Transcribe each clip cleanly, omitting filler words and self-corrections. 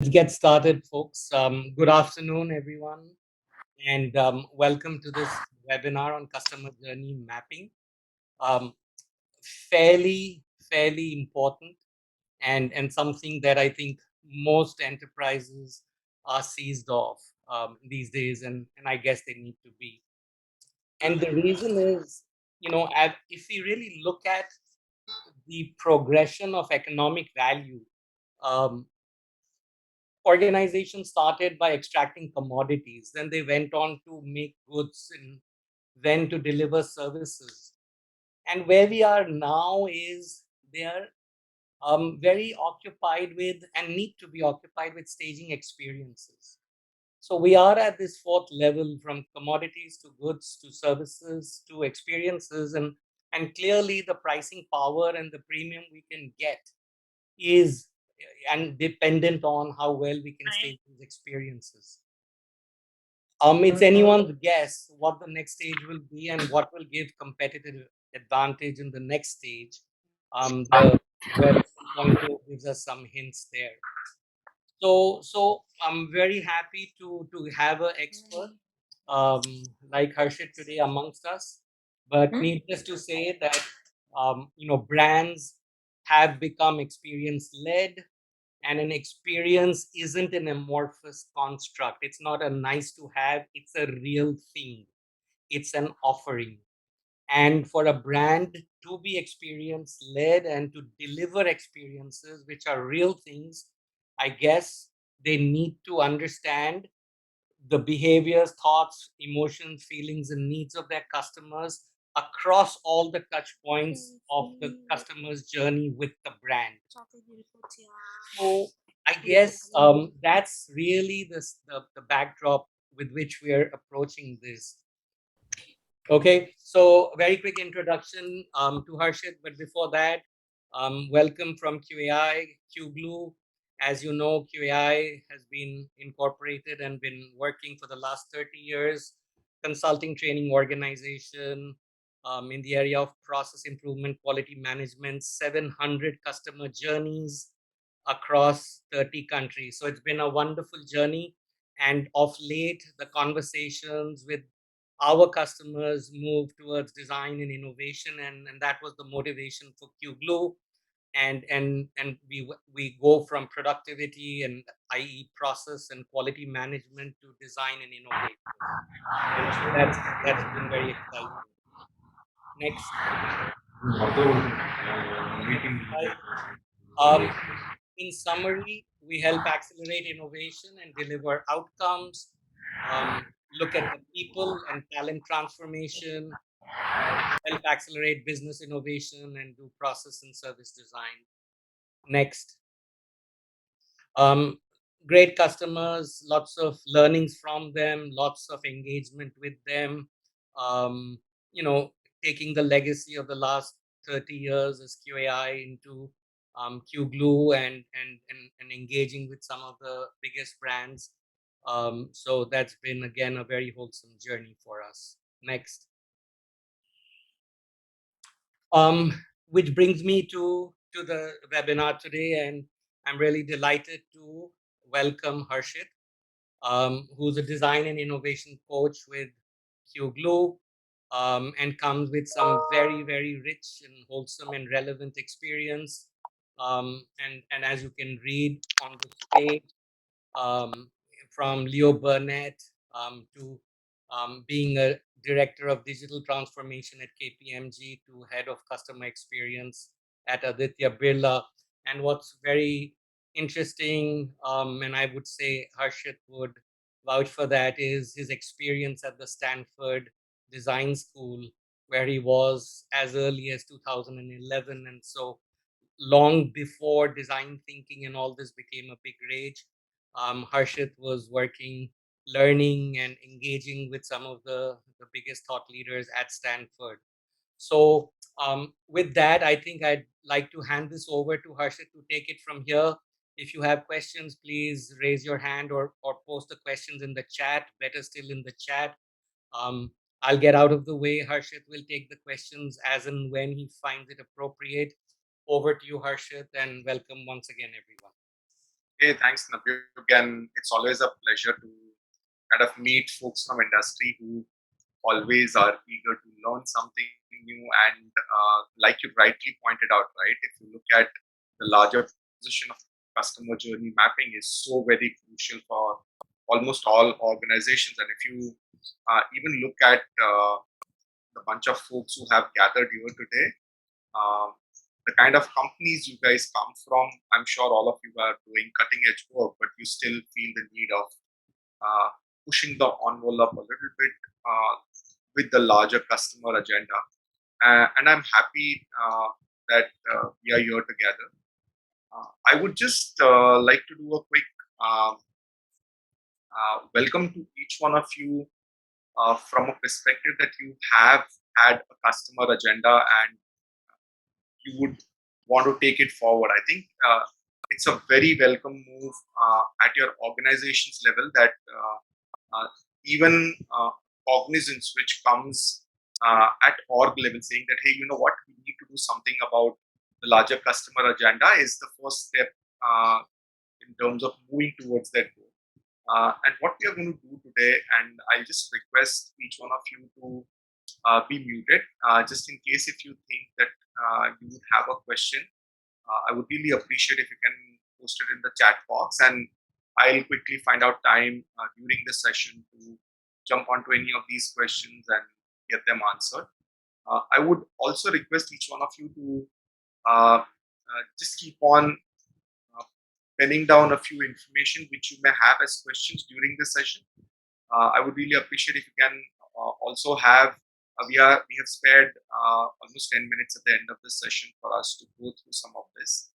Let's get started, folks. Good afternoon, everyone, and welcome to this webinar on customer journey mapping. Um, fairly important, and something that I think most enterprises are seized of these days, and I guess they need to be. And the reason is, if we really look at the progression of economic value, um, organizations started by extracting commodities, then they went on to make goods and then to deliver services. And where we are now is they are very occupied with and need to be occupied with staging experiences. So we are at this fourth level, from commodities to goods to services to experiences, and clearly the pricing power and the premium we can get is and dependent on how well we can stage these experiences. It's anyone's guess what the next stage will be and what will give competitive advantage in the next stage. The Web 2.0 gives us some hints there. So I'm very happy to have an expert like Harshit today amongst us. But needless to say that brands have become experience led, and an experience isn't an amorphous construct. It's not a nice to have, it's a real thing. It's an offering. And for a brand to be experience led and to deliver experiences which are real things, I guess they need to understand the behaviors, thoughts, emotions, feelings, and needs of their customers across all the touch points of the customer's journey with the brand. So I guess that's really the backdrop with which we are approaching this. Okay, so very quick introduction to Harshit, but before that, welcome from QAI, Qglue. As you know, QAI has been incorporated and been working for the last 30 years, consulting training organization in the area of process improvement, quality management, 700 customer journeys across 30 countries. So it's been a wonderful journey. And of late, the conversations with our customers move towards design and innovation, and that was the motivation for Qglue. And we go from productivity and i.e. process and quality management to design and innovation. And so that's been very exciting. Next. Um, in summary, we help accelerate innovation and deliver outcomes, look at the people and talent transformation, help accelerate business innovation, and do process and service design. Next. Um, Great customers, lots of learnings from them, lots of engagement with them. Um, Taking the legacy of the last 30 years as QAI into Qglue and engaging with some of the biggest brands. So that's been, again, a very wholesome journey for us. Next. Which brings me to the webinar today, and I'm really delighted to welcome Harshit, who's a design and innovation coach with Qglue, and comes with some very rich and wholesome and relevant experience. And as you can read on the page, um, from Leo Burnett to being a director of digital transformation at KPMG to head of customer experience at Aditya Birla. And what's very interesting, and I would say Harshit would vouch for that, is his experience at the Stanford Design School, where he was as early as 2011. And so long before design thinking and all this became a big rage, Harshit was working, learning, and engaging with some of the biggest thought leaders at Stanford. So with that, I think I'd like to hand this over to Harshit to take it from here. If you have questions, please raise your hand or post the questions in the chat, better still in the chat. Um, I'll get out of the way. Harshit will take the questions as and when he finds it appropriate. Over to you, Harshit, and welcome once again, everyone. Hey, thanks, Nabyu. Again, it's always a pleasure to kind of meet folks from industry who always are eager to learn something new. And like you rightly pointed out, right, if you look at the larger position of customer journey mapping is so very crucial for almost all organizations. And if you even look at the bunch of folks who have gathered here today, um, the kind of companies you guys come from, I'm sure all of you are doing cutting edge work, but you still feel the need of uh, pushing the envelope a little bit with the larger customer agenda. And I'm happy that we are here together. I would just like to do a quick um, welcome to each one of you from a perspective that you have had a customer agenda and you would want to take it forward. I think it's a very welcome move at your organization's level that even cognizance which comes at org level saying that, hey, you know what, we need to do something about the larger customer agenda is the first step in terms of moving towards that goal. And what we are going to do today, and I just request each one of you to be muted, just in case if you think that you would have a question. I would really appreciate if you can post it in the chat box, and I'll quickly find out time during the session to jump onto any of these questions and get them answered. I would also request each one of you to just keep on uh, penning down a few information which you may have as questions during the session. I would really appreciate if you can also have we have spared almost 10 minutes at the end of the session for us to go through some of this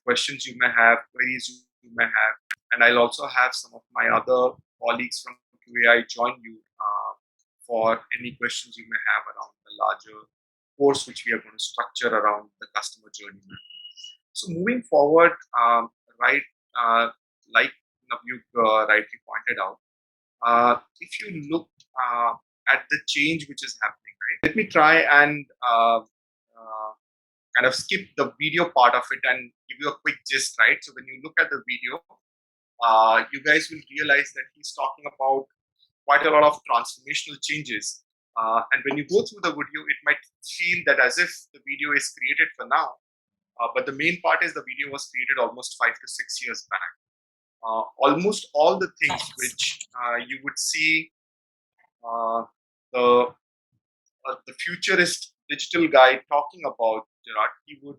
questions you may have, queries you may have, and I'll also have some of my other colleagues from QAI join you for any questions you may have around the larger course which we are going to structure around the customer journey map. So moving forward, right, like Navjuk rightly pointed out, if you look at the change which is happening, right? Let me try and kind of skip the video part of it and give you a quick gist, right? So when you look at the video, you guys will realize that he's talking about quite a lot of transformational changes. And when you go through the video, it might feel that as if the video is created for now, but the main part is the video was created almost 5 to 6 years back. Almost all the things which you would see uh, the the futurist digital guy talking about, Gerard, he would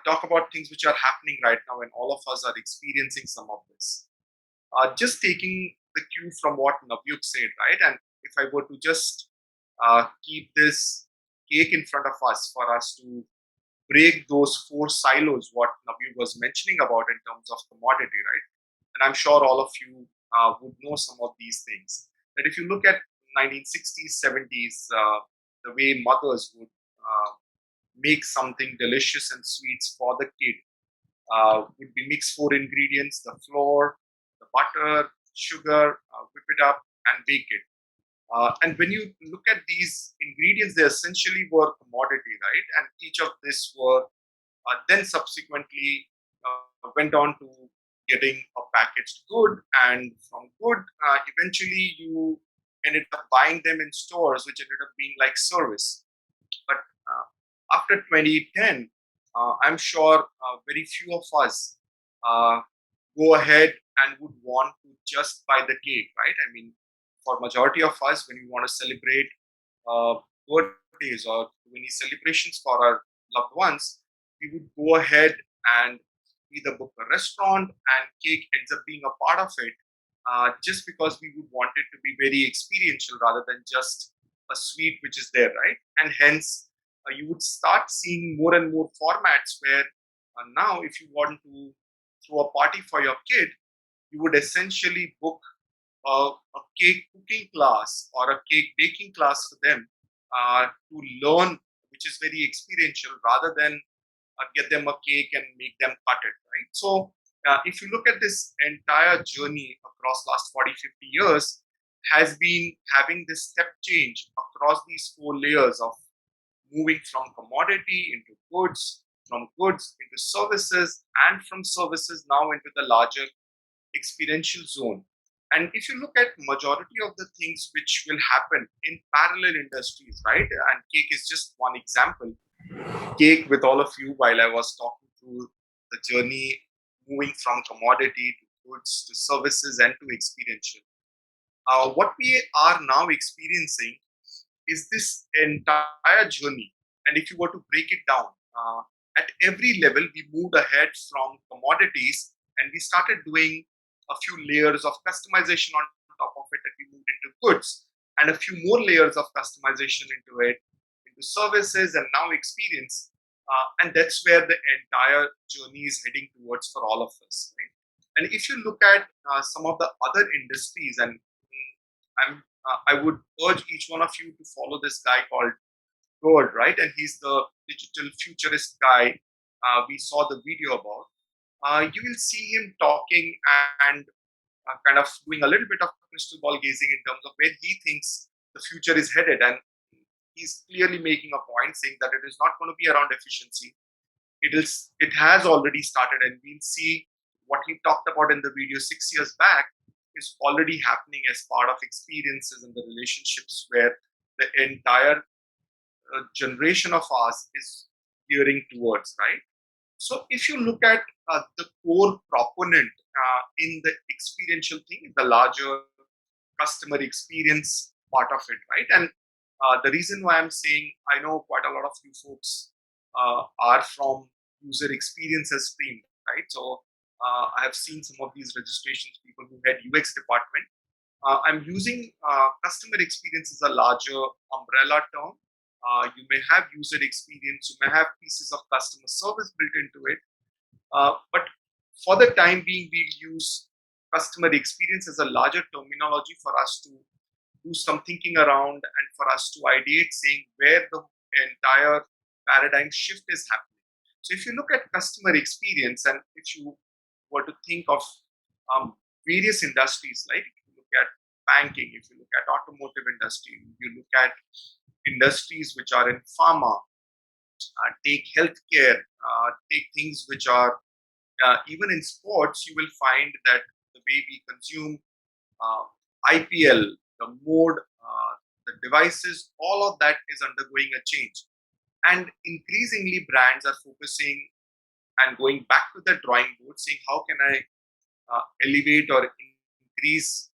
talk about things which are happening right now, and all of us are experiencing some of this. Just taking the cue from what Navyuk said, right? And if I were to just keep this cake in front of us for us to break those four silos, what Navyuk was mentioning about in terms of commodity, right? And I'm sure all of you would know some of these things. That if you look at 1960s, 70s, the way mothers would make something delicious and sweets for the kid would be mix four ingredients: the flour, the butter, sugar, whip it up, and bake it. And when you look at these ingredients, they essentially were commodity, right? And each of this were then subsequently went on to getting a packaged good, and from good, eventually you ended up buying them in stores, which ended up being like service. But after 2010, I'm sure very few of us go ahead and would want to just buy the cake, right? I mean, for majority of us, when we want to celebrate uh, birthdays or do any celebrations for our loved ones, we would go ahead and either book a restaurant, and cake ends up being a part of it, just because we would want it to be very experiential rather than just a sweet which is there, right? And hence, you would start seeing more and more formats where now, if you want to throw a party for your kid, you would essentially book a cake cooking class or a cake baking class for them to learn, which is very experiential, rather than get them a cake and make them cut it, right? So if you look at this entire journey across last 40, 50 years, has been having this step change across these four layers of moving from commodity into goods, from goods into services, and from services now into the larger experiential zone. And if you look at majority of the things which will happen in parallel industries, right? And cake is just one example. Cake with all of you while I was talking through the journey moving from commodity to goods to services and to experiential. What we are now experiencing is this entire journey. And if you were to break it down, at every level, we moved ahead from commodities and we started doing a few layers of customization on top of it, and we moved into goods and a few more layers of customization into it, into services and now experience. And that's where the entire journey is heading towards for all of us. Right? And if you look at some of the other industries, and I would urge each one of you to follow this guy called Bird, right? And he's the digital futurist guy we saw the video about. You will see him talking and kind of doing a little bit of crystal ball gazing in terms of where he thinks the future is headed. And he's clearly making a point saying that it is not going to be around efficiency. It has already started, and we'll see what he talked about in the video 6 years back is already happening as part of experiences and the relationships where the entire generation of ours is gearing towards, right? So if you look at the core proponent in the experiential thing, the larger customer experience part of it, right? And the reason why I'm saying, I know quite a lot of you folks are from user experiences stream, right? So I have seen some of these registrations, people who had UX department. I'm using customer experience as a larger umbrella term. You may have user experience, you may have pieces of customer service built into it. But for the time being, we'll use customer experience as a larger terminology for us to do some thinking around and for us to ideate saying where the entire paradigm shift is happening. So if you look at customer experience, and if you were to think of various industries, like if you look at banking, if you look at automotive industry, if you look at industries which are in pharma, take healthcare, take things which are even in sports, you will find that the way we consume IPL, the mode, the devices, all of that is undergoing a change. And increasingly, brands are focusing and going back to the drawing board, saying, how can I elevate or increase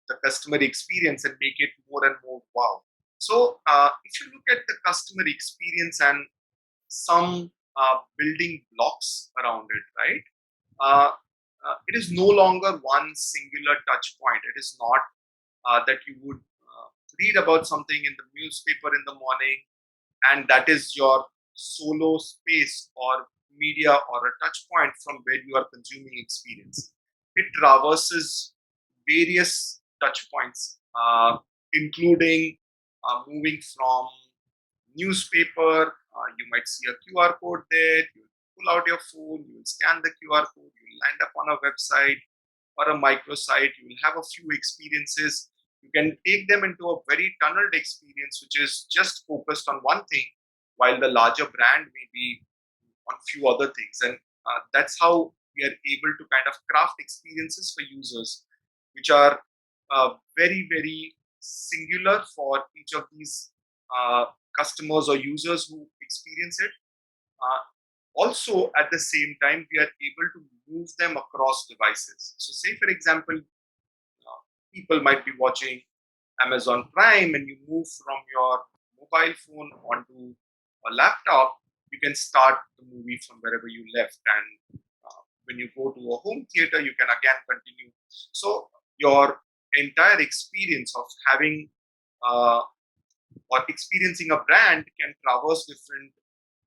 the customer experience and make it more and more wow? So, if you look at the customer experience and some building blocks around it, right? It is no longer one singular touch point. It is not that you would read about something in the newspaper in the morning, and that is your solo space or media or a touch point from where you are consuming experience. It traverses various touch points, including moving from newspaper. You might see a QR code there. You pull out your phone, you will scan the QR code, you will land up on a website or a microsite. You will have a few experiences. You can take them into a very tunneled experience, which is just focused on one thing, while the larger brand may be on few other things. And that's how we are able to kind of craft experiences for users, which are very, very singular for each of these customers or users who experience it. Also, at the same time, we are able to move them across devices. So, say for example, people might be watching Amazon Prime, and you move from your mobile phone onto a laptop. You can start the movie from wherever you left, and when you go to a home theater, you can again continue. So, your entire experience of having or experiencing a brand can traverse different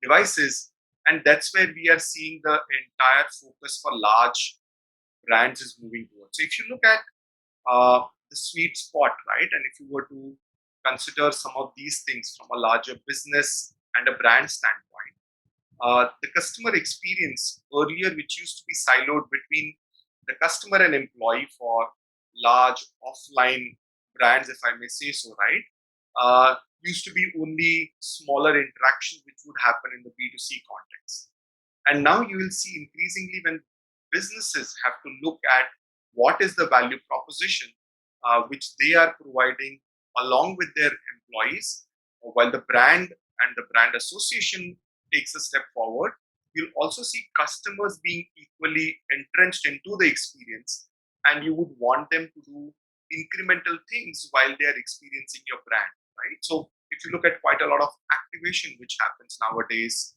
devices, and that's where we are seeing the entire focus for large brands is moving towards. So if you look at the sweet spot, right, and if you were to consider some of these things from a larger business and a brand standpoint, the customer experience earlier, which used to be siloed between the customer and employee for large offline brands, if I may say so, right, used to be only smaller interactions which would happen in the B2C context. And now you will see increasingly when businesses have to look at what is the value proposition which they are providing along with their employees, while the brand and the brand association takes a step forward, you'll also see customers being equally entrenched into the experience, and you would want them to do incremental things while they are experiencing your brand, right? So if you look at quite a lot of activation which happens nowadays,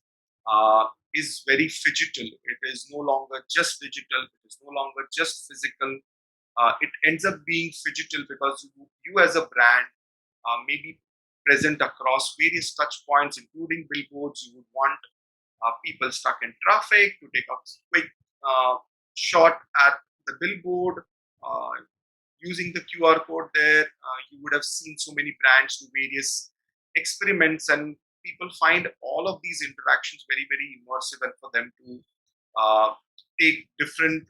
is very phygital. It is no longer just digital. It is no longer just physical. It ends up being phygital because you as a brand may be present across various touch points, including billboards. You would want people stuck in traffic to take a quick shot at the billboard. Using the QR code there, you would have seen so many brands do various experiments, and people find all of these interactions very, very immersive, and for them to take different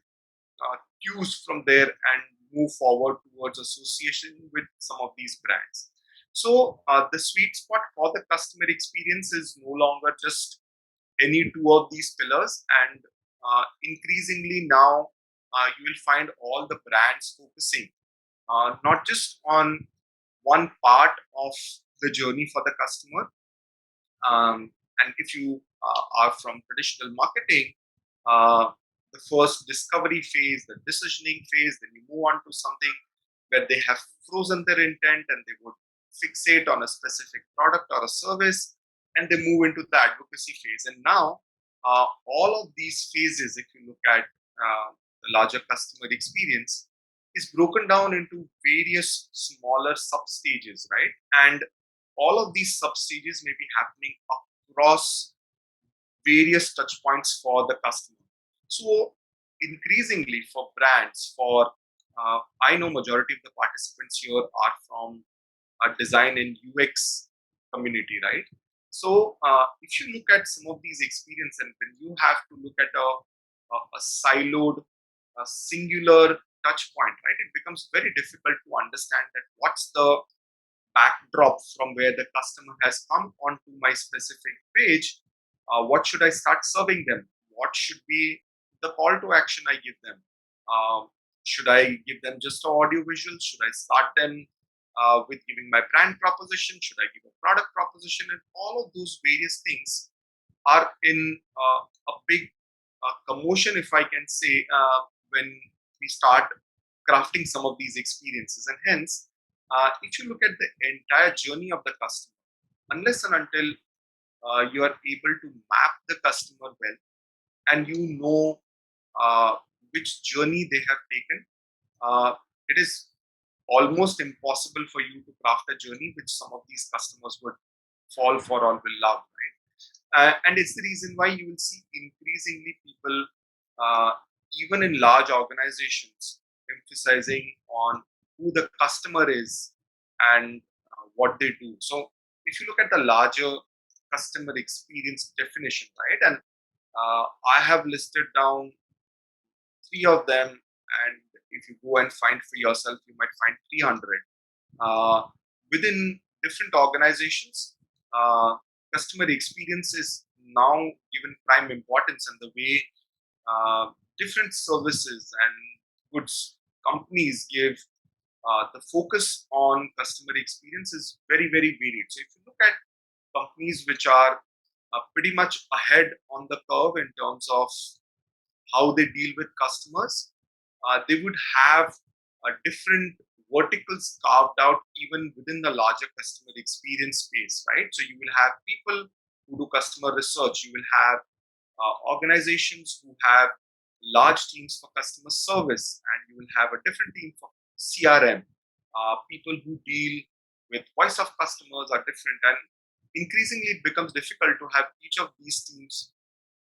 cues from there and move forward towards association with some of these brands. So the sweet spot for the customer experience is no longer just any two of these pillars, and increasingly now you will find all the brands focusing not just on one part of the journey for the customer. And if you are from traditional marketing, uh, the first discovery phase, the decisioning phase, then you move on to something where they have frozen their intent and they would fixate on a specific product or a service, and they move into the advocacy phase. And now, all of these phases, if you look at the larger customer experience, is broken down into various smaller sub stages, right? And all of these sub stages may be happening across various touch points for the customer. So increasingly for brands, for I know majority of the participants here are from a design and UX community, right? So if you look at some of these experience, and when you have to look at a siloed, a singular touch point, right, it becomes very difficult to understand that what's the backdrop from where the customer has come onto my specific page. What should I start serving them? What should be the call to action I give them? Should I give them just an audio visual? Should I start them with giving my brand proposition? Should I give a product proposition? And all of those various things are in a big commotion, if I can say, when we start crafting some of these experiences. And hence, if you look at the entire journey of the customer, unless and until you are able to map the customer well, and you know which journey they have taken, it is almost impossible for you to craft a journey which some of these customers would fall for or will love, right? And it's the reason why you will see increasingly people, uh, even in large organizations, emphasizing on who the customer is and what they do. So if you look at the larger customer experience definition, right, and I have listed down three of them, and if you go and find for yourself, you might find 300. Within different organizations, customer experience is now given prime importance, and the way different services and goods companies give the focus on customer experience is very, very varied. So if you look at companies which are pretty much ahead on the curve in terms of how they deal with customers, they would have different verticals carved out even within the larger customer experience space, right? So you will have people who do customer research, you will have organizations who have large teams for customer service, and you will have a different team for CRM. People who deal with voice of customers are different, and increasingly it becomes difficult to have each of these teams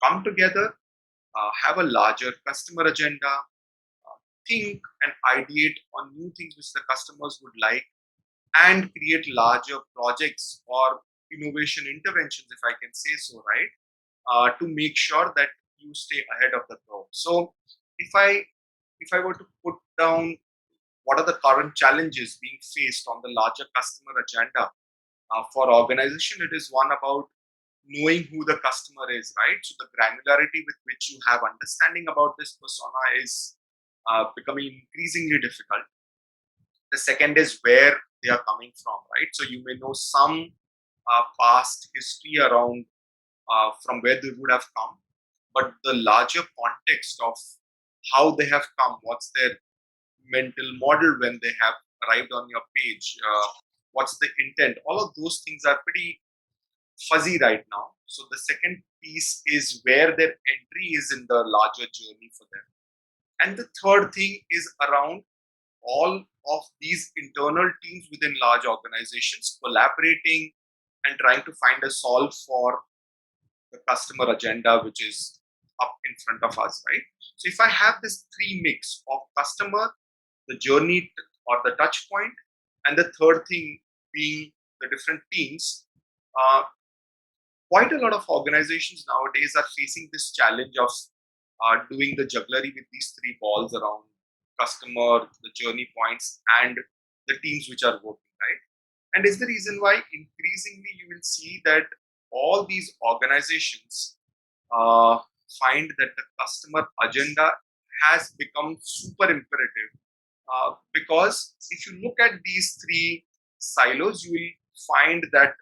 come together, have a larger customer agenda, think and ideate on new things which the customers would like, and create larger projects or innovation interventions, if I can say so, right? To make sure that you stay ahead of the curve. So if I if I were to put down what are the current challenges being faced on the larger customer agenda for organization, it is one about knowing who the customer is, right? So the granularity with which you have understanding about this persona is becoming increasingly difficult. The second is where they are coming from, right? So you may know some past history around from where they would have come, but the larger context of how they have come, what's their mental model when they have arrived on your page, what's the intent, all of those things are pretty fuzzy right now. So the second piece is where their entry is in the larger journey for them. And the third thing is around all of these internal teams within large organizations collaborating and trying to find a solve for the customer agenda, which is up in front of us, right? So if I have this three mix of customer, the journey or the touch point, and the third thing being the different teams, uh, quite a lot of organizations nowadays are facing this challenge of doing the jugglery with these three balls around customer, the journey points, and the teams which are working, right? And is the reason why increasingly you will see that all these organizations uh, find that the customer agenda has become super imperative. Because if you look at these three silos, you will find that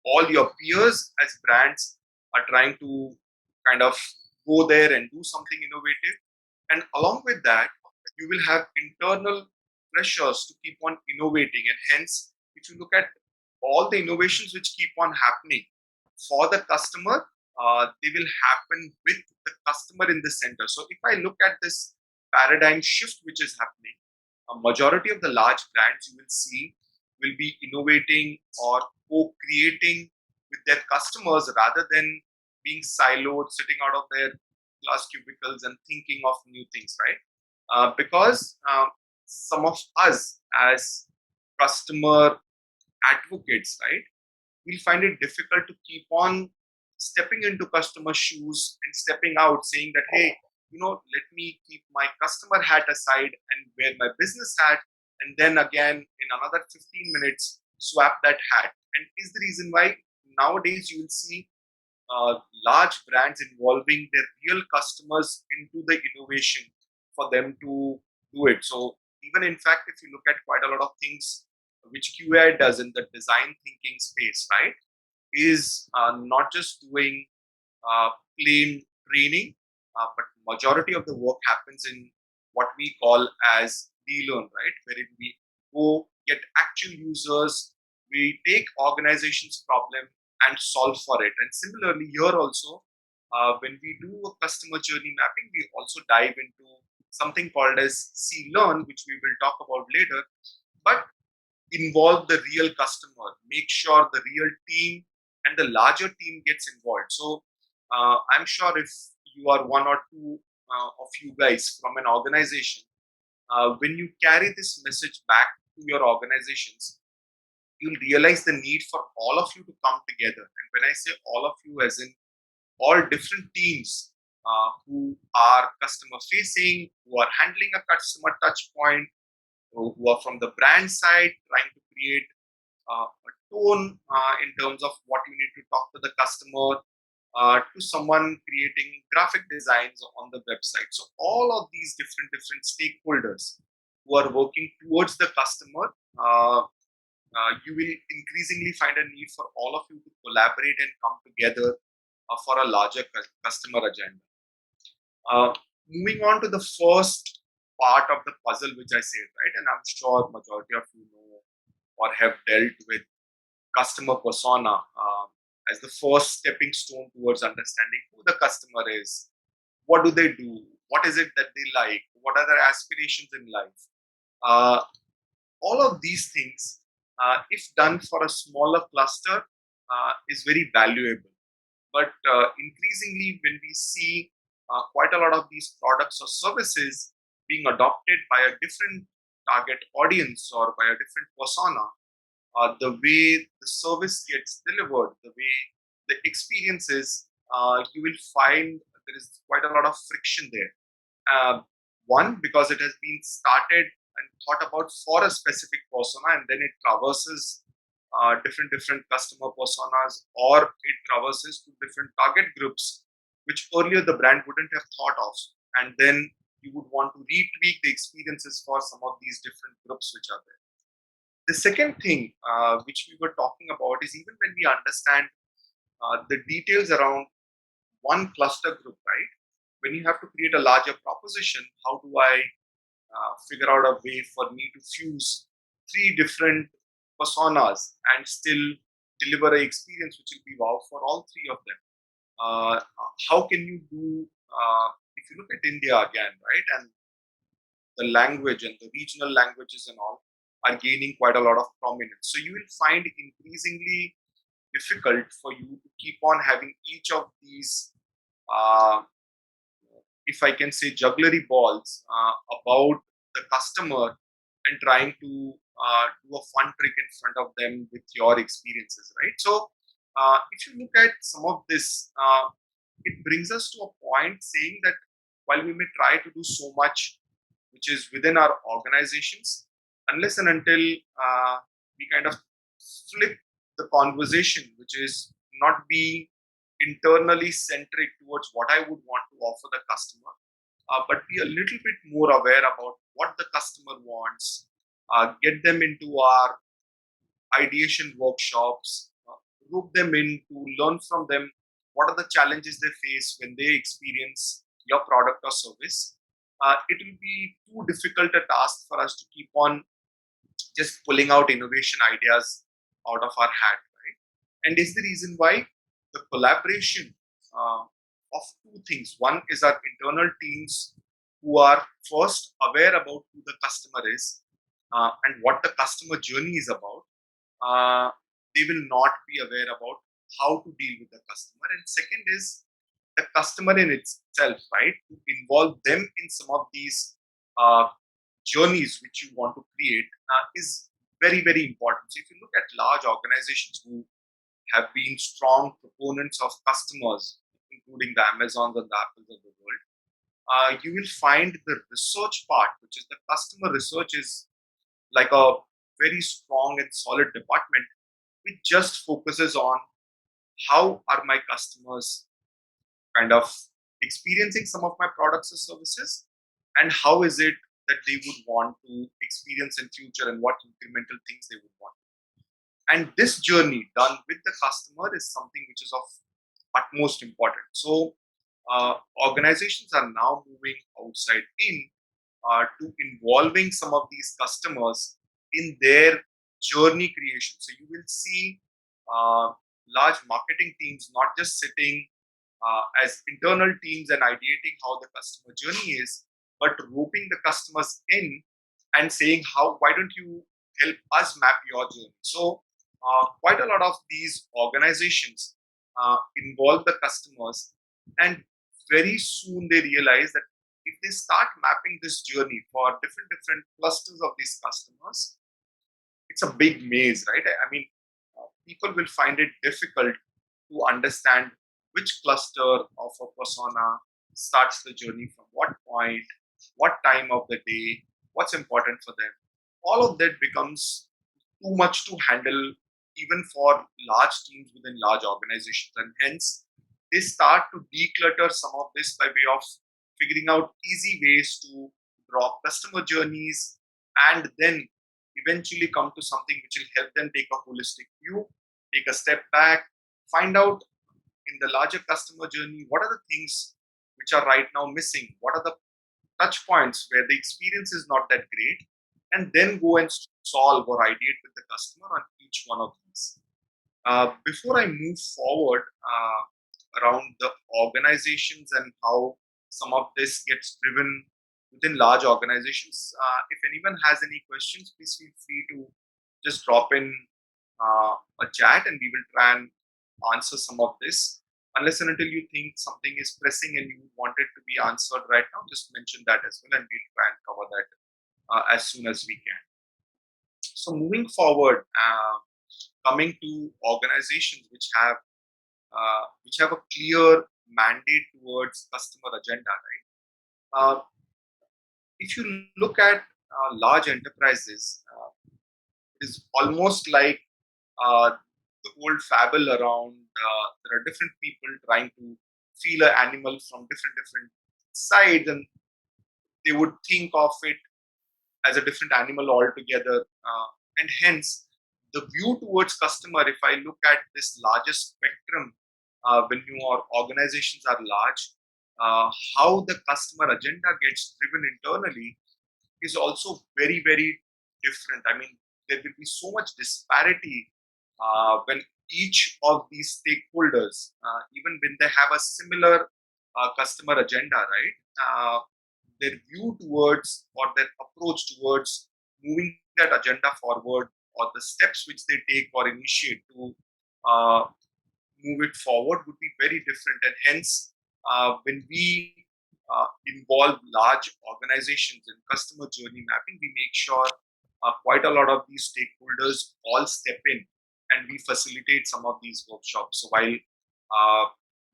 all your peers as brands are trying to kind of go there and do something innovative. And along with that, you will have internal pressures to keep on innovating. And hence, if you look at all the innovations which keep on happening for the customer, they will happen with the customer in the center. So if I look at this paradigm shift which is happening, a majority of the large brands you will see will be innovating or co-creating with their customers rather than being siloed, sitting out of their glass cubicles and thinking of new things, right? Because some of us as customer advocates, right, we'll find it difficult to keep on stepping into customer shoes and stepping out saying that, hey, let me keep my customer hat aside and wear my business hat, and then again in another 15 minutes swap that hat. And is the reason why nowadays you will see large brands involving their real customers into the innovation for them to do it. So even in fact, if you look at quite a lot of things which QA does in the design thinking space, right, is not just doing plain training, but majority of the work happens in what we call as de-learn, right, wherein we go get actual users, we take organizations' problem and solve for it. And similarly, here also, when we do a customer journey mapping, we also dive into something called as C-learn, which we will talk about later. But involve the real customer, make sure the real team and the larger team gets involved. So I'm sure if you are one or two of you guys from an organization, when you carry this message back to your organizations, you'll realize the need for all of you to come together. And when I say all of you, as in all different teams who are customer facing, who are handling a customer touch point, who are from the brand side trying to create a tone in terms of what you need to talk to the customer, to someone creating graphic designs on the website. So all of these different stakeholders who are working towards the customer, you will increasingly find a need for all of you to collaborate and come together for a larger customer agenda. Moving on to the first part of the puzzle, which I said, right, and I'm sure majority of you know or have dealt with customer persona as the first stepping stone towards understanding who the customer is, what do they do, what is it that they like, what are their aspirations in life. All of these things, if done for a smaller cluster, is very valuable. But increasingly, when we see quite a lot of these products or services being adopted by a different target audience or by a different persona, the way the service gets delivered, the way the experience is, you will find there is quite a lot of friction there. One, because it has been started and thought about for a specific persona, and then it traverses different customer personas, or it traverses to different target groups, which earlier the brand wouldn't have thought of. And then you would want to retweak the experiences for some of these different groups which are there. The second thing which we were talking about is even when we understand the details around one cluster group, right? When you have to create a larger proposition, how do I figure out a way for me to fuse three different personas and still deliver an experience which will be wow for all three of them? How can you do, if you look at India again, right? And the language and the regional languages and all are gaining quite a lot of prominence. So you will find increasingly difficult for you to keep on having each of these, uh, if I can say, jugglery balls about the customer and trying to do a fun trick in front of them with your experiences, right? So if you look at some of this, it brings us to a point saying that while we may try to do so much which is within our organizations, unless and until we kind of flip the conversation, which is not be internally centric towards what I would want to offer the customer, but be a little bit more aware about what the customer wants, get them into our ideation workshops, rope them in to learn from them what are the challenges they face when they experience your product or service. It will be too difficult a task for us to keep on just pulling out innovation ideas out of our hat, right? And is the reason why the collaboration of two things. One is our internal teams who are first aware about who the customer is and what the customer journey is about. They will not be aware about how to deal with the customer. And second is the customer in itself, right? To involve them in some of these uh, journeys which you want to create is very, very important. So if you look at large organizations who have been strong proponents of customers, including the Amazons and the Apples of the world, you will find the research part, which is the customer research, is like a very strong and solid department which just focuses on how are my customers kind of experiencing some of my products or services, and how is it that they would want to experience in future and what incremental things they would want. And this journey done with the customer is something which is of utmost important. So organizations are now moving outside in to involving some of these customers in their journey creation. So you will see large marketing teams not just sitting as internal teams and ideating how the customer journey is, but roping the customers in and saying, how, why don't you help us map your journey? So quite a lot of these organizations involve the customers, and very soon they realize that if they start mapping this journey for different clusters of these customers, it's a big maze, right? I mean, people will find it difficult to understand which cluster of a persona starts the journey from what point, what time of the day, what's important for them. All of that becomes too much to handle even for large teams within large organizations, and hence they start to declutter some of this by way of figuring out easy ways to drop customer journeys and then eventually come to something which will help them take a holistic view, take a step back, find out in the larger customer journey what are the things which are right now missing, what are the touch points where the experience is not that great, and then go and solve or ideate with the customer on each one of these. Before I move forward around the organizations and how some of this gets driven within large organizations, if anyone has any questions, please feel free to just drop in a chat and we will try and answer some of this. Unless and until you think something is pressing and you want it to be answered right now, just mention that as well and we'll try and cover that as soon as we can. So moving forward, coming to organizations which have a clear mandate towards customer agenda, right? If you look at large enterprises, it is almost like the old fable around there are different people trying to feel an animal from different sides, and they would think of it as a different animal altogether. And hence, the view towards customer, if I look at this largest spectrum, when your organizations are large, how the customer agenda gets driven internally is also very different. I mean, there will be so much disparity when each of these stakeholders, even when they have a similar customer agenda, right? Their view towards or their approach towards moving that agenda forward, or the steps which they take or initiate to uh, move it forward would be very different. And hence, when we involve large organizations in customer journey mapping, we make sure quite a lot of these stakeholders all step in and we facilitate some of these workshops. So while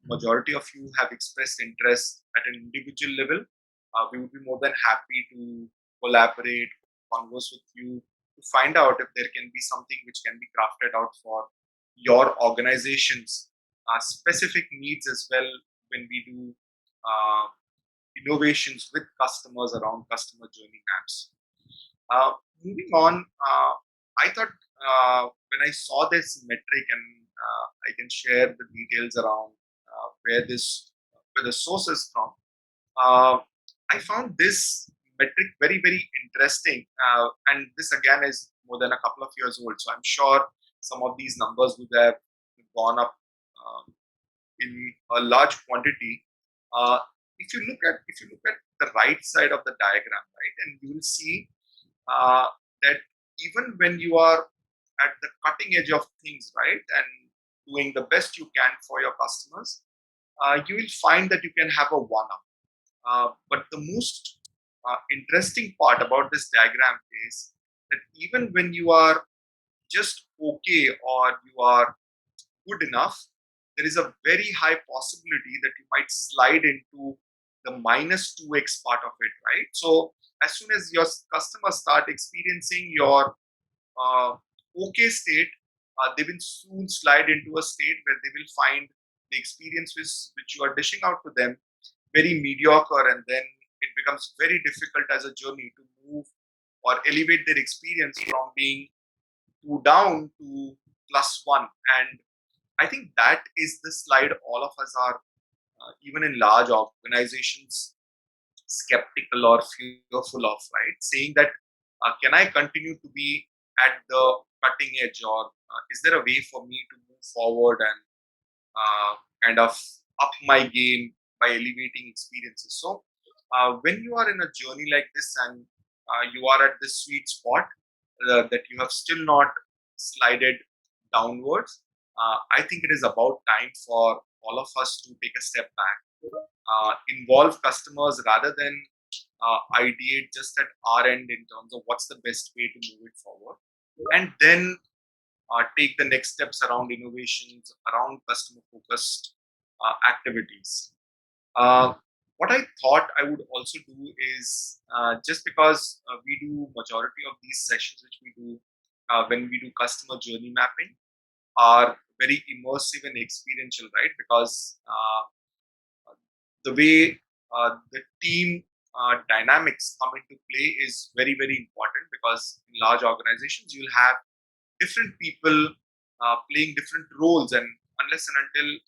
majority of you have expressed interest at an individual level, we would be more than happy to collaborate, converse with you to find out if there can be something which can be crafted out for your organization's specific needs as well when we do innovations with customers around customer journey maps. Uh, Moving on, I thought when I saw this metric, and I can share the details around where the source is from. Uh, I found this metric very interesting, and this again is more than a couple of years old. So I'm sure some of these numbers would have gone up in a large quantity. Uh, if you look at the right side of the diagram, right, and you will see that even when you are at the cutting edge of things, right, and doing the best you can for your customers, you will find that you can have a one up. But the most interesting part about this diagram is that even when you are just okay or you are good enough, there is a very high possibility that you might slide into the minus 2x part of it, right? So as soon as your customers start experiencing your uh, okay state, they will soon slide into a state where they will find the experience which you are dishing out to them very mediocre, and then it becomes very difficult as a journey to move or elevate their experience from being 2 down to +1. And I think that is the slide all of us are, even in large organizations, skeptical or fearful of, right? Saying that, can I continue to be at the cutting edge, or is there a way for me to move forward and kind of up my game by elevating experiences? So, when you are in a journey like this and you are at this sweet spot that you have still not slided downwards, I think it is about time for all of us to take a step back, involve customers rather than ideate just at our end in terms of what's the best way to move it forward, and then take the next steps around innovations, around customer focused activities. Uh, what I thought I would also do is, just because we do majority of these sessions which we do when we do customer journey mapping are very immersive and experiential, right? Because the way the team dynamics come into play is very important, because in large organizations you'll have different people playing different roles, and unless and until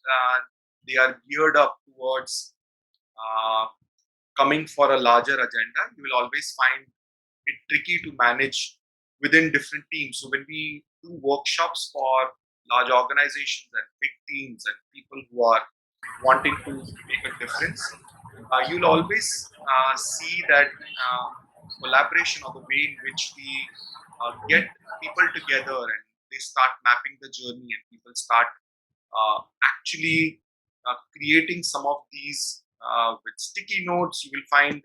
they are geared up towards uh, coming for a larger agenda, you will always find it tricky to manage within different teams. So when we do workshops for large organizations and big teams and people who are wanting to make a difference, you'll always see that collaboration, or the way in which we get people together and they start mapping the journey, and people start actually creating some of these with sticky notes. You will find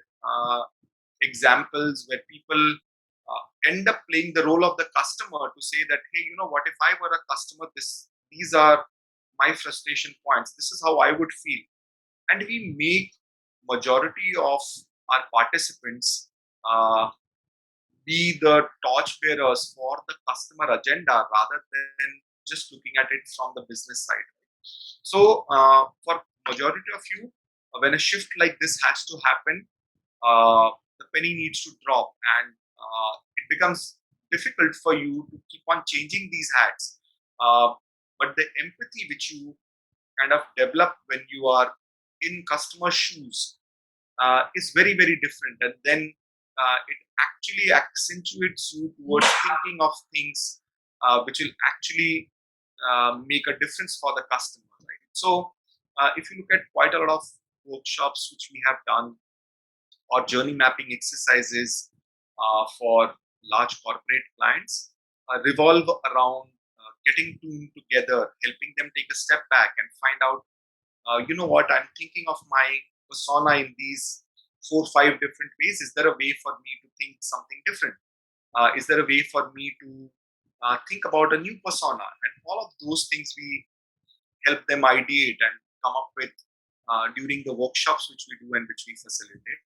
examples where people end up playing the role of the customer to say that, hey, you know what, if I were a customer, these are my frustration points, this is how I would feel. And we make majority of our participants be the torch bearers for the customer agenda rather than just looking at it from the business side. So for majority of you, when a shift like this has to happen, the penny needs to drop, and it becomes difficult for you to keep on changing these hats. Uh, but the empathy which you kind of develop when you are in customer shoes is very, very different. And then it actually accentuates you towards thinking of things which will actually make a difference for the customer. Right? So, if you look at quite a lot of workshops which we have done or journey mapping exercises for large corporate clients, revolve around getting team together, helping them take a step back and find out you know what, I'm thinking of my persona in these 4 5 different ways. Is there a way for me to think something different? Is there a way for me to think about a new persona? And all of those things we help them ideate and come up with during the workshops which we do and which we facilitate.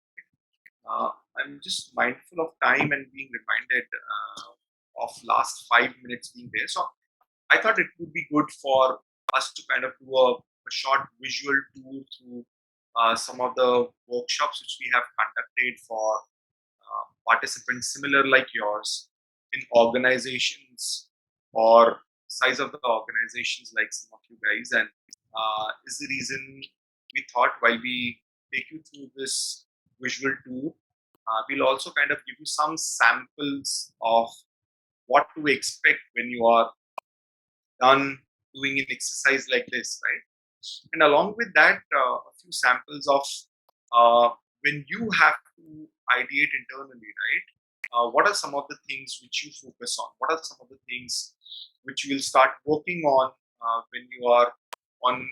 I'm just mindful of time and being reminded of last 5 minutes being there. So I thought it would be good for us to kind of do a short visual tour through some of the workshops which we have conducted for participants similar like yours in organizations or size of the organizations like some of you guys. And is the reason we thought while we take you through this visual tour, we'll also kind of give you some samples of what to expect when you are done doing an exercise like this, right? And along with that, a few samples of when you have to ideate internally, right? What are some of the things which you focus on? What are some of the things which you will start working on when you are on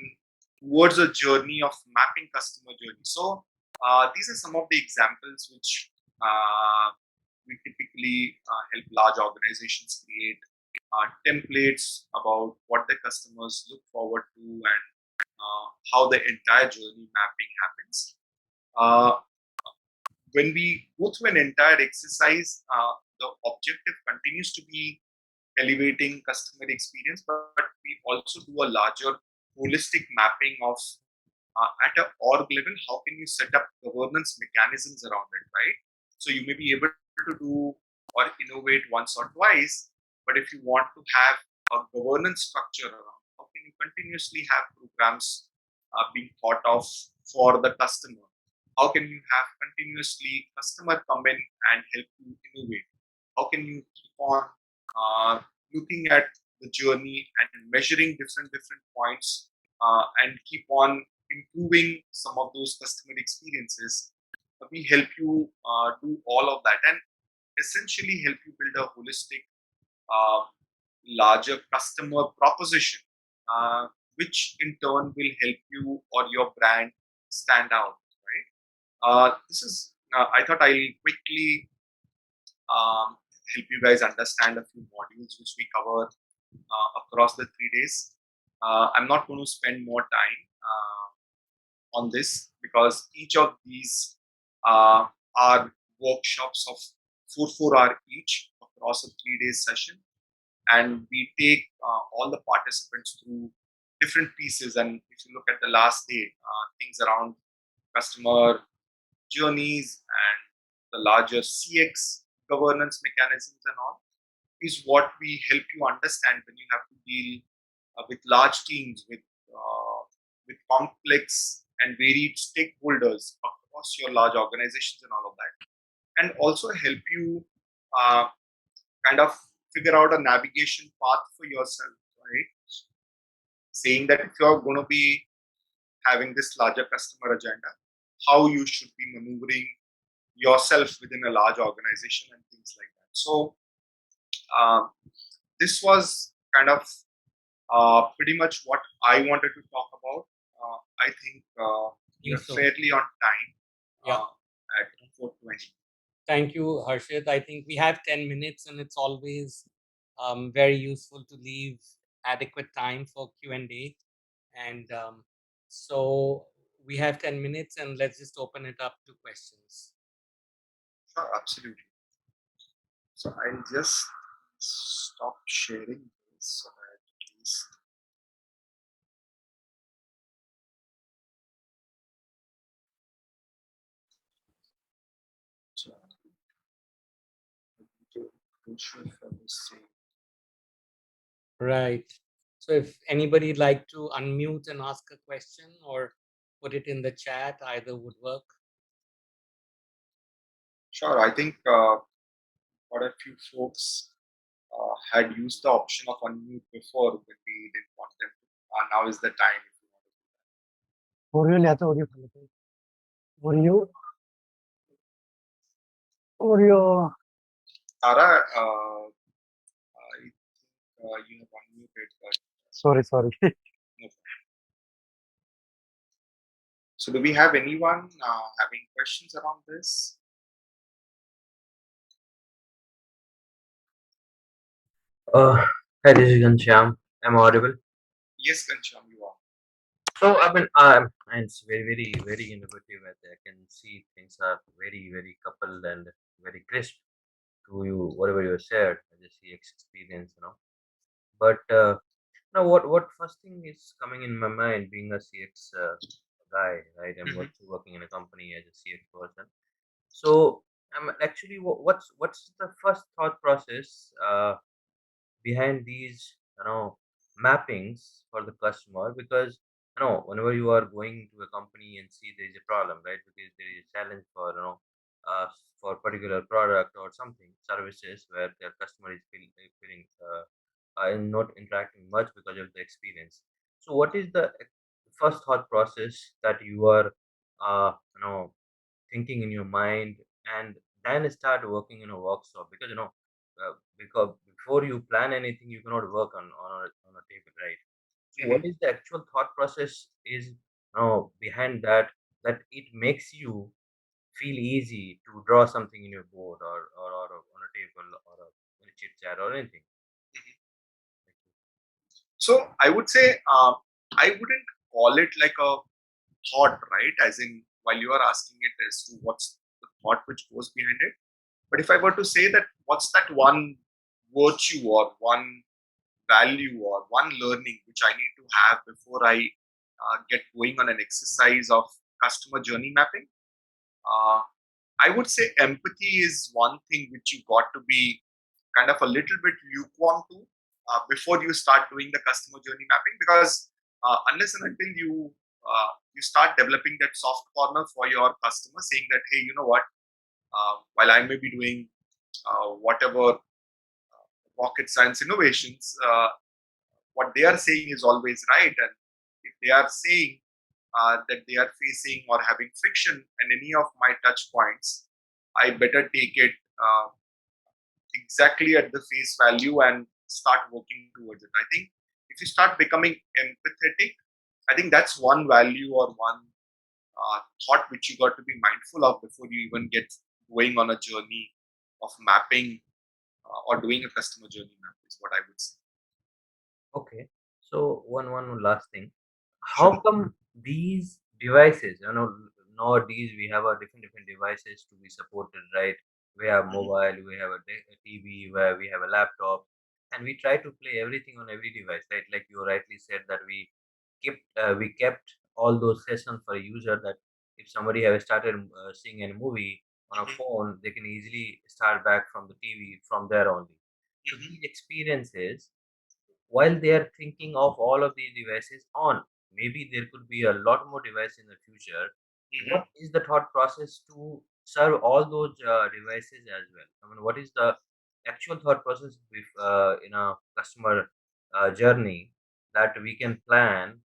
towards a journey of mapping customer journey? So these are some of the examples which we typically help large organizations create templates about what the customers look forward to and how the entire journey mapping happens. Uh, when we go through an entire exercise, the objective continues to be elevating customer experience, but we also do a larger holistic mapping of at a org level, how can you set up governance mechanisms around it, right? So you may be able to do or innovate once or twice, but if you want to have a governance structure around, how can you continuously have programs being thought of for the customer? How can you have continuously customer come in and help you innovate? How can you keep on looking at the journey and measuring different points and keep on improving some of those customer experiences? We help you do all of that and essentially help you build a holistic uh, larger customer proposition, which in turn will help you or your brand stand out, right? This is I thought I'll quickly help you guys understand a few modules which we cover across the 3 days. I'm not going to spend more time on this because each of these are workshops of 4 4 hour each across a 3 day session, and we take all the participants through different pieces. And if you look at the last day, things around customer journeys and the larger CX governance mechanisms and all is what we help you understand when you have to deal with large teams, with complex and varied stakeholders across your large organizations and all of that, and also help you uh, kind of figure out a navigation path for yourself, right? Saying that if you're going to be having this larger customer agenda, how you should be maneuvering yourself within a large organization and things like that. So uh, this was kind of pretty much what I wanted to talk about. I think we are So, fairly on time yeah. at 4:20. Thank you, Harshit. I think we have 10 minutes, and it's always very useful to leave adequate time for Q&A. And so we have 10 minutes, and let's just open it up to questions. Sure, absolutely. So I'll just stop sharing this so that at least. So, Right. So if anybody like to unmute and ask a question or put it in the chat, either would work. Sure, I think quite a few folks had used the option of unmute before, but we didn't want them to. Now is the time if you want to do that. Tara, I think you have unmuted, but Sorry. no problem. So, do we have anyone having questions around this? Hi, this is Ghanshyam. Am I audible? Yes, Kancham, you are. So, I mean, and it's very innovative. I can see things are very coupled and very crisp to you, whatever you shared. I just see experience, But now, what first thing is coming in my mind, being a CX guy, right? I'm Mhm. also working in a company as a CX person. So, I'm actually, what's the first thought process? Behind these mappings for the customer, because whenever you are going to a company and see there is a problem, right, because there is a challenge for uh, for particular product or something services where the customer is feeling not interacting much because of the experience. So what is the first thought process that you are uh, you know thinking in your mind, and then start working in a workshop, because because before you plan anything you cannot work on a table, right? So what Mhm. is the actual thought process is behind that it makes you feel easy to draw something in your board, or on a table, or in a chit chat or anything. So, I would say I wouldn't call it like a thought, right? As in, while you are asking it as to what's the thought which goes behind it. But if I were to say that, what's that one virtue or one value or one learning which I need to have before I get going on an exercise of customer journey mapping? Uh, I would say empathy is one thing which you got to be kind of a little bit lukewarm to before you start doing the customer journey mapping, because unless and until you start developing that soft corner for your customer, saying that, hey, you know what, while I may be doing whatever rocket science innovations, what they are saying is always right. And if they are saying that they are facing or having friction in any of my touch points, I better take it exactly at the face value and start working towards it. I think if you start becoming empathetic, I think that's one value or one thought which you got to be mindful of before you even get going on a journey of mapping or doing a customer journey map, is what I would say. Okay, so one last thing. How Sure. come these devices, nowadays we have a different devices to be supported, right? We have Mhm. mobile, we have a TV, where we have a laptop, and we try to play everything on every device, right? Like you rightly said that we kept all those sessions for a user, that if somebody have started seeing a movie on a Mhm. phone, they can easily start back from the TV from there only. So Mhm. these experiences, while they are thinking of all of these devices on, maybe there could be a lot more devices in the future. Mhm. What is the thought process to serve all those devices as well? I mean, what is the actual thought process in a customer journey that we can plan,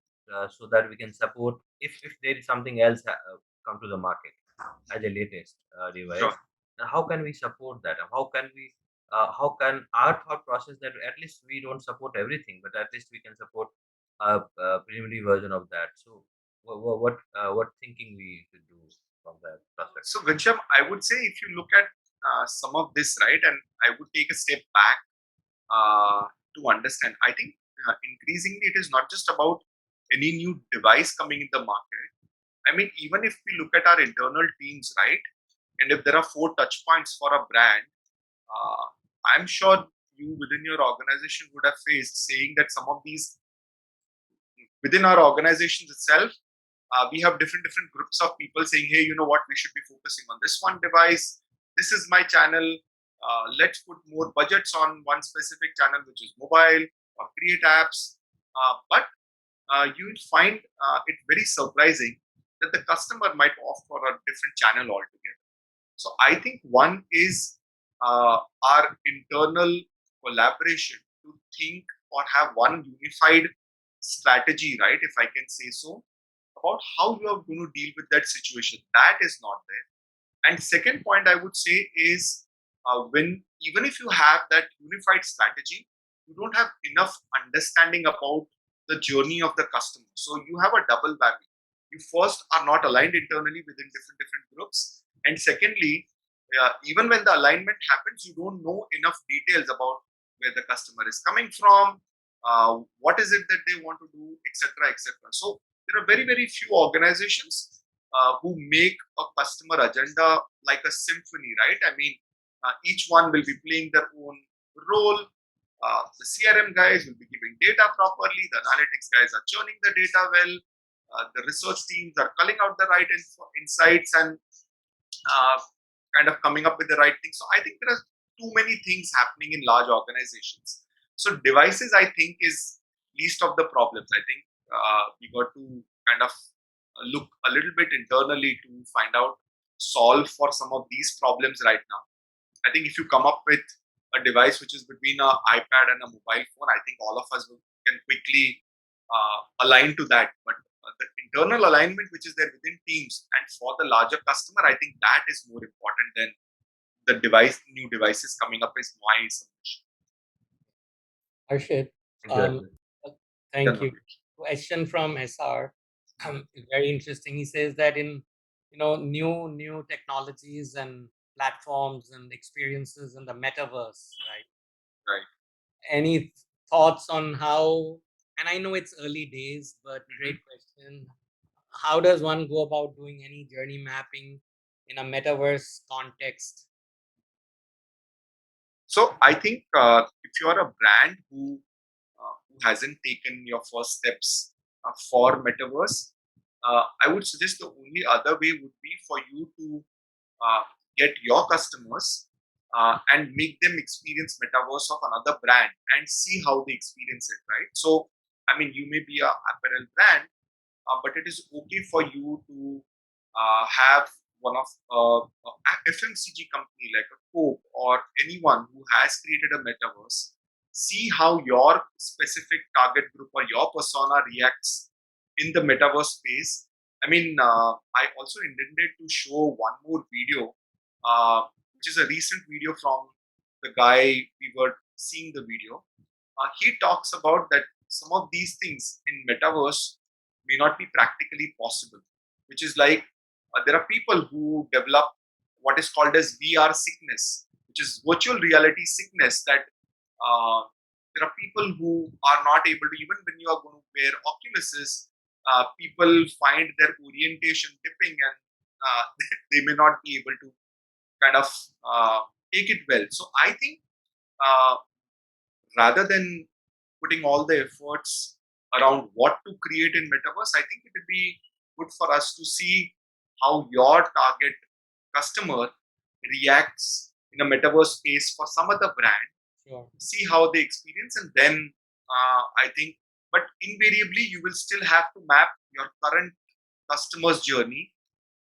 so that we can support if there is something else come to the market as a latest Sure. device, and how can we support that, and how can our thought process that at least we don't support everything, but at least we can support a preliminary version of that. So what thinking we could do from that So, perspective? Ghanshyam, I would say if you look at some of this, right, and I would take a step back to understand. I think increasingly it is not just about any new device coming in the market. I mean, even if we look at our internal teams, right, and if there are 4 touch points for a brand, I'm sure you within your organization would have faced saying that some of these within our organizations itself, we have different groups of people saying, hey, you know what, we should be focusing on this one device. This is my channel. Let's put more budgets on one specific channel, which is mobile, or create apps. But you will find it very surprising that the customer might opt for a different channel altogether. So I think one is our internal collaboration to think or have one unified strategy, right? If I can say so, about how you are going to deal with that situation. That is not there. And second point I would say is when even if you have that unified strategy, you don't have enough understanding about the journey of the customer. So you have a double whammy. You first are not aligned internally within different groups, and secondly, even when the alignment happens, you don't know enough details about where the customer is coming from, what is it that they want to do, etc., etc. So there are very few organizations who make a customer agenda like a symphony, right? I mean, each one will be playing their own role. The CRM guys will be giving data properly. The analytics guys are churning the data well. The research teams are culling out the right insights and uh, kind of coming up with the right things. So I think there are too many things happening in large organizations. So devices, I think, is least of the problems. I think we got to kind of look a little bit internally to find out solve for some of these problems right now. I think if you come up with a device which is between an iPad and a mobile phone, I think all of us can quickly align to that. But the internal alignment which is there within teams and for the larger customer, I think that is more important than the new devices coming up is my submission. Harshit, Thank you, um, Aditya. thank you. Question from SR. Very interesting. He says that in new technologies and platforms and experiences in the metaverse, right? Right. Any thoughts on how? And I know it's early days, but great question. How does one go about doing any journey mapping in a metaverse context? So I think if you are a brand who hasn't taken your first steps for metaverse, I would suggest the only other way would be for you to uh, get your customers and make them experience metaverse of another brand and see how they experience it, right? So I mean, you may be a apparel brand, but it is okay for you to have one of a FMCG company like a Coke or anyone who has created a metaverse, see how your specific target group or your persona reacts in the metaverse space. I mean, I also intended to show one more video, which is a recent video from the guy we were seeing the video. He talks about that some of these things in metaverse may not be practically possible, which is like there are people who develop what is called as VR sickness, which is virtual reality sickness. That there are people who are not able to, even when you are going to wear Oculuses, people find their orientation dipping and they may not be able to kind of take it well. So I think uh, rather than putting all the efforts around what to create in metaverse, I think it would be good for us to see how your target customer reacts in a metaverse space for some other brand, Sure. see how they experience, and then I think, but invariably you will still have to map your current customer's journey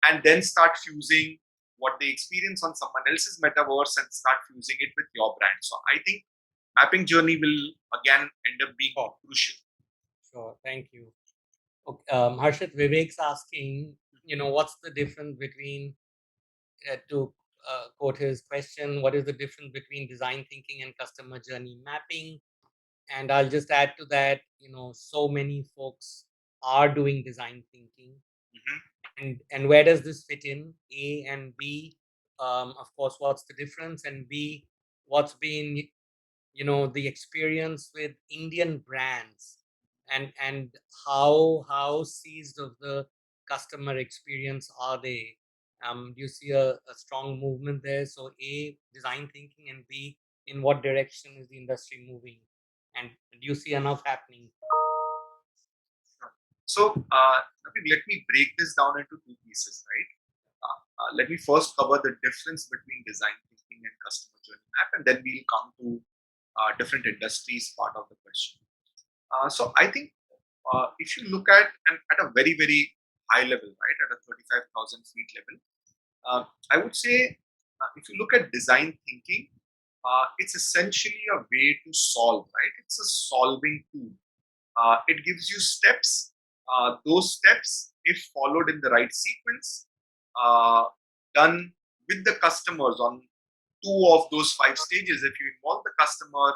and then start fusing what they experience on someone else's metaverse and start fusing it with your brand. So I think mapping journey will again end up being Sure. crucial. Sure. Thank you. Okay, Harshit, Vivek's asking, what's the difference between, to quote his question, what is the difference between design thinking and customer journey mapping? And I'll just add to that, so many folks are doing design thinking. And where does this fit in? A and B, of course, what's the difference? And B, what's been the experience with Indian brands, and how seized of the customer experience are they? Do you see a strong movement there? So A, design thinking, and B, in what direction is the industry moving, and do you see enough happening? So, Naveen, let me break this down into two pieces, right? Let me first cover the difference between design thinking and customer journey map, and then we'll come to different industries part of the question. So, I think if you look at a very, very high level, right, at a 35,000 feet level, I would say if you look at design thinking, it's essentially a way to solve, right? It's a solving tool. It gives you steps. Those steps, if followed in the right sequence, uh, done with the customers on two of those five stages, if you involve the customer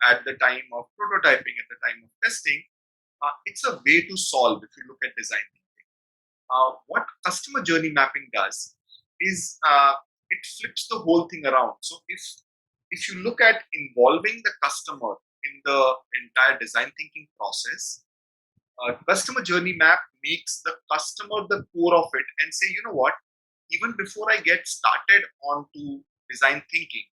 at the time of prototyping, at the time of testing, it's a way to solve if you look at design thinking. What customer journey mapping does is it flips the whole thing around. So if you look at involving the customer in the entire design thinking process, customer journey map makes the customer the core of it and say, you know what, even before I get started onto design thinking,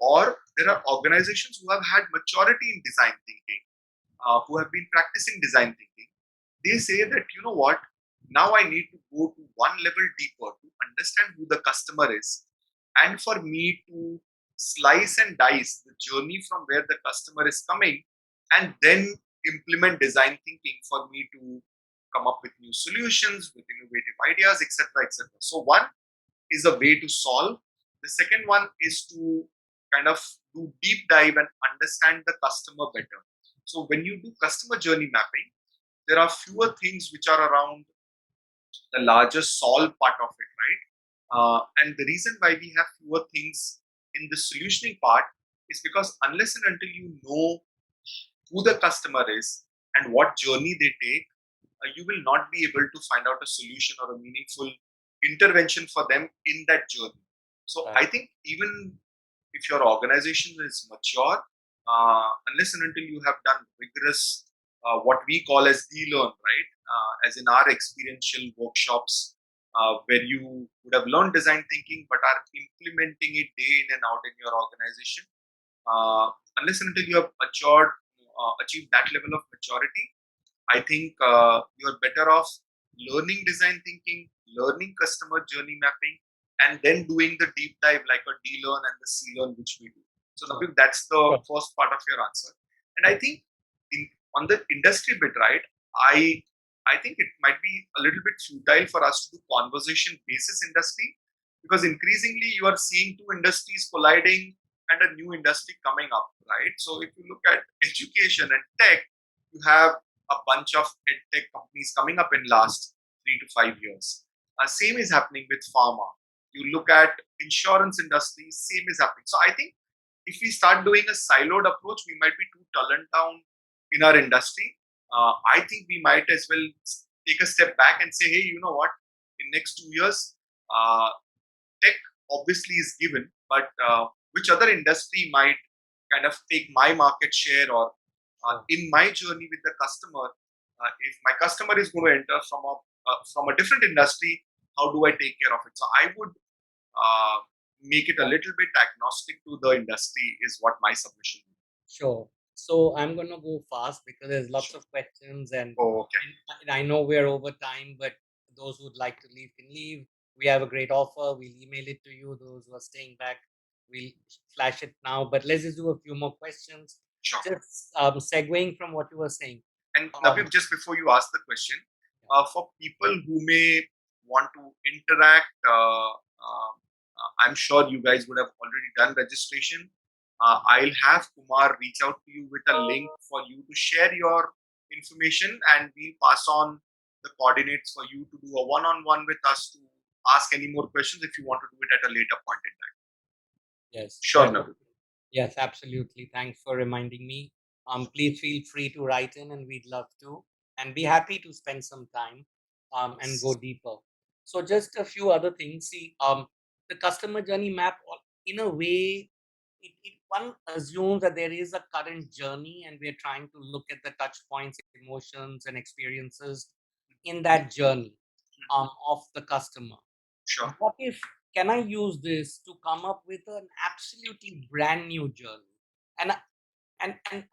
or there are organizations who have had maturity in design thinking, who have been practicing design thinking, they say that, you know what, now I need to go to one level deeper to understand who the customer is, and for me to slice and dice the journey from where the customer is coming, and then implement design thinking for me to come up with new solutions, with innovative ideas, etc., etc. So one is a way to solve. The second one is to kind of do deep dive and understand the customer better. So when you do customer journey mapping, there are fewer things which are around the larger solve part of it, right? And the reason why we have fewer things in the solutioning part is because unless and until you know who the customer is and what journey they take, you will not be able to find out a solution or a meaningful intervention for them in that journey. So Right. I think even if your organization is mature, unless and until you have done rigorous, what we call as de-learn, right? As in our experiential workshops, where you would have learned design thinking but are implementing it day in and out in your organization. Unless and until you have matured, achieved that level of maturity, I think you're better off learning design thinking, learning customer journey mapping, and then doing the deep dive like a D-learn and the C-learn, which we do. So, Naveen, that's the first part of your answer. And I think on the industry bit, right, I I think it might be a little bit futile for us to do conversation basis industry, because increasingly you are seeing two industries colliding and a new industry coming up, right? So if you look at education and tech, you have a bunch of ed tech companies coming up in last 3 to 5 years. Same is happening with pharma. You look at insurance industry, same is happening. So I think if we start doing a siloed approach, we might be too talent down in our industry. I think we might as well take a step back and say, hey, you know what? In next 2 years, tech obviously is given, but which other industry might kind of take my market share, or in my journey with the customer, if my customer is going to enter from a different industry, how do I take care of it? So I would make it a little bit agnostic to the industry, is what my submission would be. Sure. So I'm going to go fast because there's lots Sure. of questions, and Oh, okay. I know we're over time, but those who'd like to leave can leave. We have a great offer. We'll email it to you. Those who are staying back, we'll flash it now. But let's just do a few more questions. Sure. Just segueing from what you were saying. And Naveen, just before you ask the question, for people who may want to interact, I'm sure you guys would have already done registration. I'll have Kumar reach out to you with a link for you to share your information, and we'll pass on the coordinates for you to do a one-on-one with us to ask any more questions if you want to do it at a later point in time. Yes. Sure, That- Naveen. Yes, absolutely. Thanks for reminding me. Please feel free to write in, and we'd love to, and be happy to spend some time and go deeper. So, just a few other things. See, the customer journey map, in a way, one assumes that there is a current journey, and we're trying to look at the touch points, emotions, and experiences in that journey of the customer. Sure. What if can I use this to come up with an absolutely brand new journey? And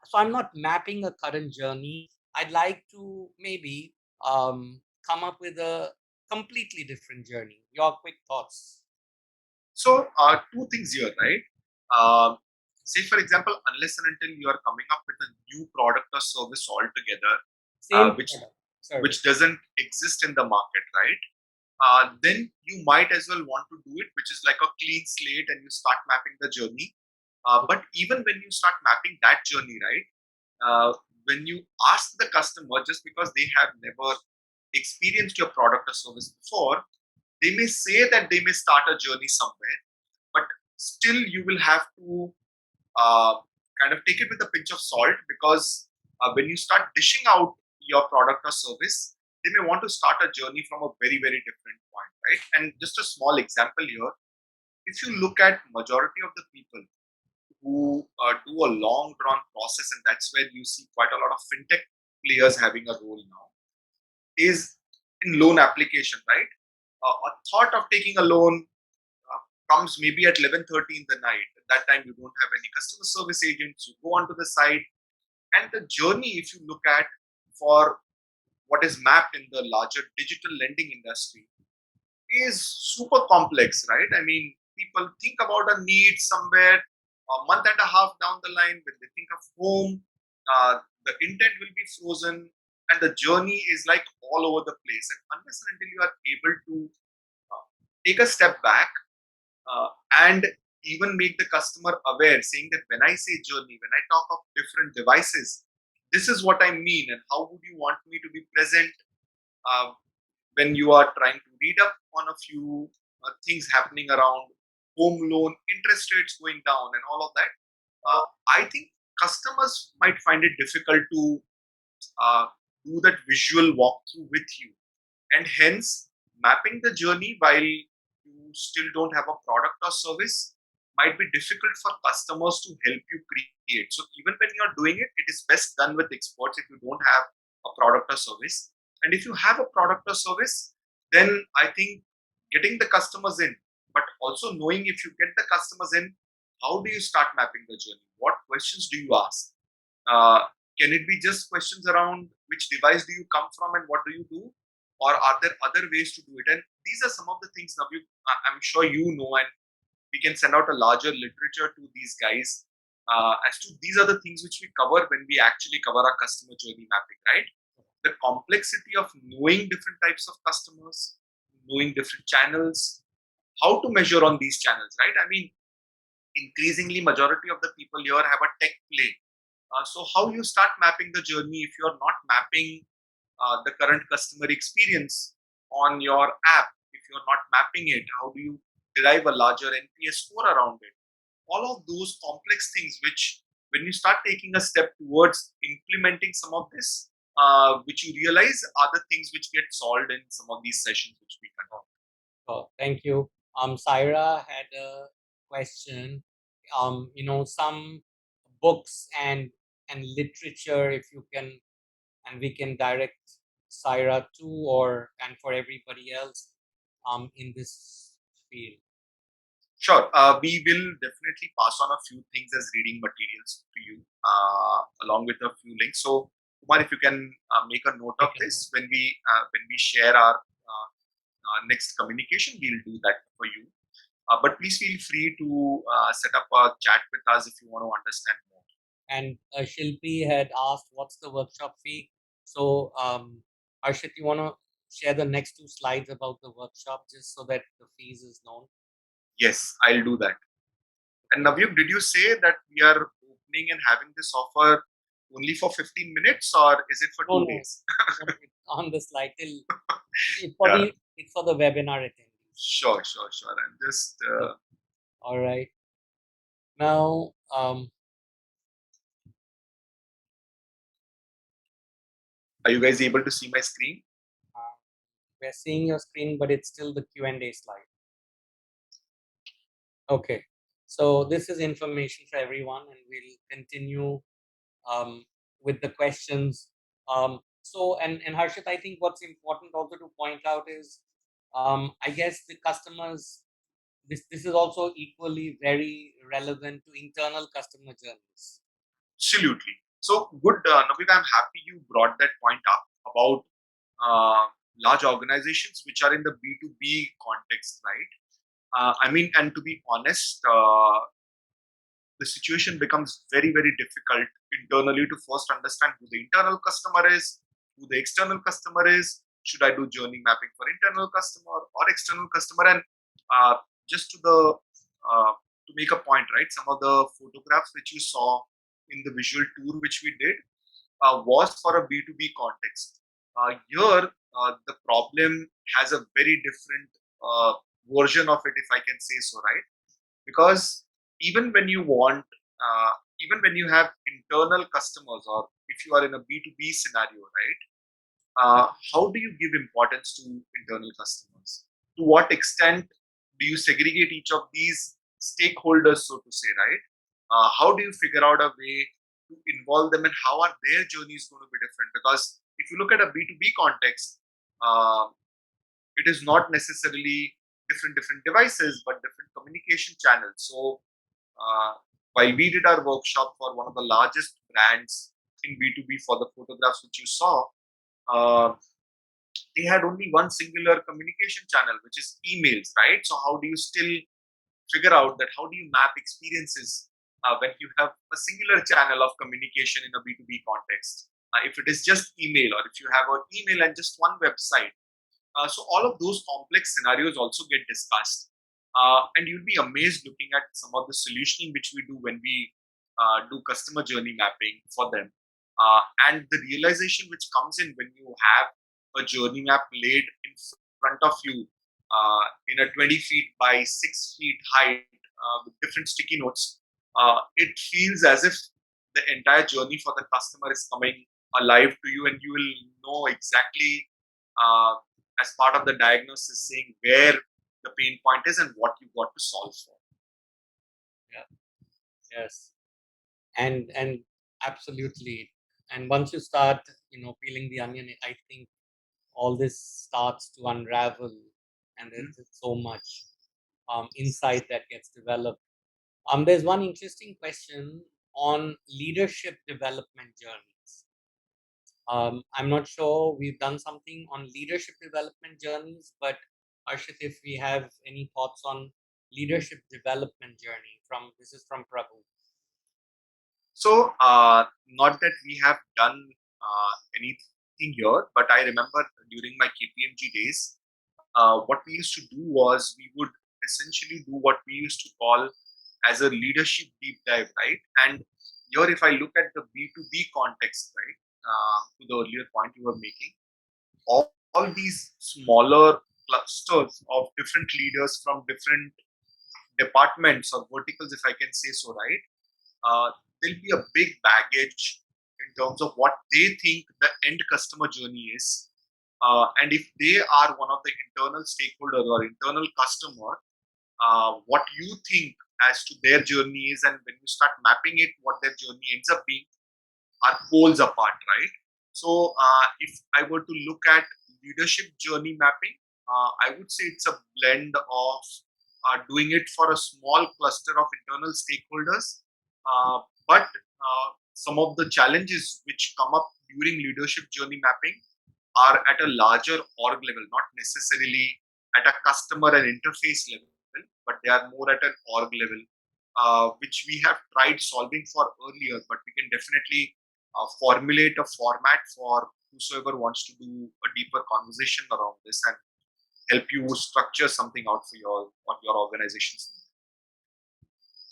so I'm not mapping a current journey. I'd like to maybe come up with a completely different journey. Your quick thoughts. So, two things here, right? Say, for example, unless and until you are coming up with a new product or service altogether, Same which product, service. doesn't exist in the market, right? Then you might as well want to do it, which is like a clean slate, and you start mapping the journey. But even when you start mapping that journey, right? When you ask the customer, just because they have never experienced your product or service before, they may say that they may start a journey somewhere, but still you will have to uh, kind of take it with a pinch of salt, because when you start dishing out your product or service, they may want to start a journey from a very, very different point, right? And just a small example here, if you look at majority of the people who do a long drawn process, and that's where you see quite a lot of fintech players having a role now, is in loan application, right? A thought of taking a loan comes maybe at 11:30 in the night. At that time, you don't have any customer service agents. You go onto the site, and the journey, if you look at for what is mapped in the larger digital lending industry, is super complex, right? I mean, people think about a need somewhere a month and a half down the line. When they think of home, the intent will be frozen, and the journey is like all over the place. And unless and until you are able to take a step back and even make the customer aware, saying that when I say journey, when I talk of different devices, this is what I mean, and how would you want me to be present uh, when you are trying to read up on a few things happening around home loan interest rates going down and all of that. I think customers might find it difficult to uh, do that visual walkthrough with you, and hence mapping the journey while you still don't have a product or service might be difficult for customers to help you create. So even when you're doing it, it is best done with experts if you don't have a product or service. And if you have a product or service, then I think getting the customers in, but also knowing if you get the customers in, how do you start mapping the journey? What questions do you ask? uh, can it be just questions around which device do you come from and what do you do? Or are there other ways to do it? And these are some of the things now I'm sure you know, and we can send out a larger literature to these guys as to these are the things which we cover when we actually cover our customer journey mapping, right? The complexity of knowing different types of customers, knowing different channels, how to measure on these channels, right? I mean, increasingly majority of the people here have a tech play. So how you start mapping the journey if you're not mapping the current customer experience on your app? If you're not mapping it, how do you derive a larger NPS score around it? All of those complex things, which when you start taking a step towards implementing some of this, which you realize are the things which get solved in some of these sessions which we conduct. Oh, thank you. Saira had a question. Some books and literature, if you can, and we can direct Saira to, or and for everybody else in this field. Sure. We will definitely pass on a few things as reading materials to you, along with a few links. So, Kumar, if you can make a note of this when we share our next communication, we'll do that for you. But please feel free to set up a chat with us if you want to understand more. And Shilpi had asked, what's the workshop fee? So, Harshit, you want to share the next two slides about the workshop just so that the fees is known? Yes, I'll do that. And Navyuk, did you say that we are opening and having this offer only for 15 minutes, or is it for 2 days? It's on the slide till it's for Yeah. it's for the webinar attendees. Sure. I'm just. All right. Now, Are you guys able to see my screen? we're seeing your screen, but it's still the Q&A slide. Okay. So this is information for everyone, and we'll continue with the questions. And Harshit, I think what's important also to point out is, I guess the customers this is also equally very relevant to internal customer journeys. Absolutely. So good, Naveen, I'm happy you brought that point up about large organizations which are in the B2B context, right? I mean, and to be honest, the situation becomes very, very difficult internally to first understand who the internal customer is, who the external customer is. Should I do journey mapping for internal customer or external customer? And uh, just to make a point, right? Some of the photographs which you saw in the visual tour which we did was for a B2B context. Here, the problem has a very different version of it, if I can say so, right? Because even when you want, even when you have internal customers, or if you are in a B2B scenario, right? How do you give importance to internal customers? To what extent do you segregate each of these stakeholders, so to say, right? How do you figure out a way to involve them, and how are their journeys going to be different? Because if you look at a B2B context, uh, it is not necessarily different devices, but different communication channels. So uh, while we did our workshop for one of the largest brands in B2B for the photographs which you saw, uh, they had only one singular communication channel, which is emails, right? So how do you still figure out that? How do you map experiences when you have a singular channel of communication in a B2B context? If it is just email, or if you have an email and just one website, so all of those complex scenarios also get discussed, and you'll be amazed looking at some of the solutioning which we do when we do customer journey mapping for them, and the realization which comes in when you have a journey map laid in front of you in a 20 feet by 6 feet height with different sticky notes. It feels as if the entire journey for the customer is coming alive to you, and you will know exactly uh, as part of the diagnosis saying where the pain point is and what you got to solve for. Yeah. Yes. And absolutely. And once you start, peeling the onion, I think all this starts to unravel, and there's so much insight that gets developed. There's one interesting question on leadership development journeys. I'm not sure we've done something on leadership development journeys, but Harshit, if we have any thoughts on leadership development journey, from this is from Prabhu. So, not that we have done anything here, but I remember during my KPMG days, what we used to do was we would essentially do what we used to call as a leadership deep dive, right? And here, if I look at the B2B context, right, to the earlier point you were making, all these smaller clusters of different leaders from different departments or verticals, if I can say so, right? There'll be a big baggage in terms of what they think the end customer journey is. And if they are one of the internal stakeholders or internal customer, what you think as to their journey is, and when you start mapping it, what their journey ends up being, are poles apart, right? So, if I were to look at leadership journey mapping, I would say it's a blend of doing it for a small cluster of internal stakeholders, but some of the challenges which come up during leadership journey mapping are at a larger org level, not necessarily at a customer and interface level, but they are more at an org level, which we have tried solving for earlier, but we can definitely formulate a format for whosoever wants to do a deeper conversation around this and help you structure something out for your organizations.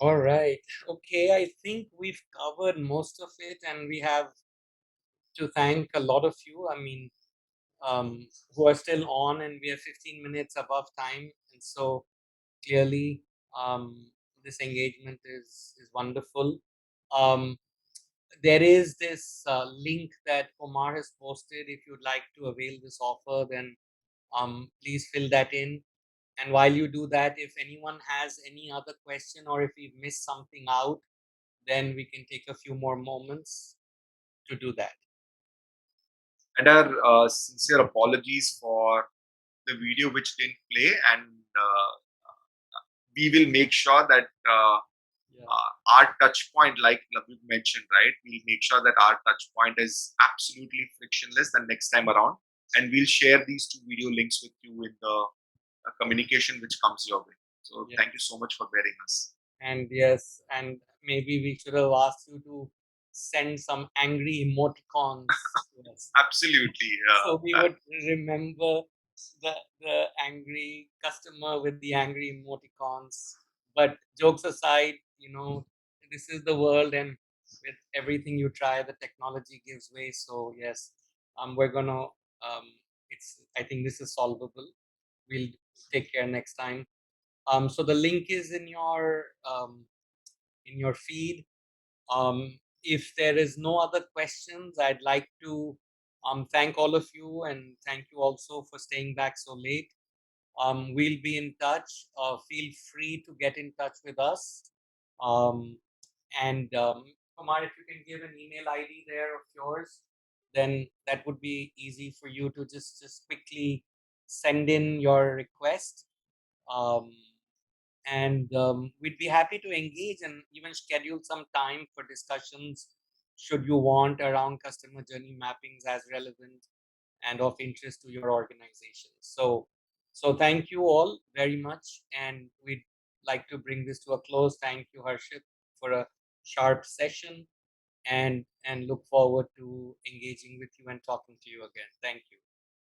All right. Okay. I think we've covered most of it, and we have to thank a lot of you. I mean, who are still on, and we are 15 minutes above time, and so clearly, this engagement is wonderful. Um, there is this link that Omar has posted. If you'd like to avail this offer, then please fill that in. And while you do that, if anyone has any other question, or if we've missed something out, then we can take a few more moments to do that. And our sincere apologies for the video which didn't play, and we will make sure that our touch point, like you mentioned, right? We'll make sure that our touch point is absolutely frictionless the next time around. And we'll share these two video links with you in the communication which comes your way. So thank you so much for bearing us. And yes, and maybe we should have asked you to send some angry emoticons. Yes. Absolutely. So we would remember the angry customer with the angry emoticons. But jokes aside, this is the world, and with everything you try, the technology gives way. So yes, we're gonna. I think this is solvable. We'll take care next time. So the link is in your feed. If there is no other questions, I'd like to thank all of you, and thank you also for staying back so late. We'll be in touch. Feel free to get in touch with us. And Kumar, if you can give an email ID there of yours, then that would be easy for you to just quickly send in your request. And we'd be happy to engage and even schedule some time for discussions should you want around customer journey mappings as relevant and of interest to your organization. So thank you all very much, and we'd like to bring this to a close. Thank you, Harshit, for a sharp session, and look forward to engaging with you and talking to you again. Thank you.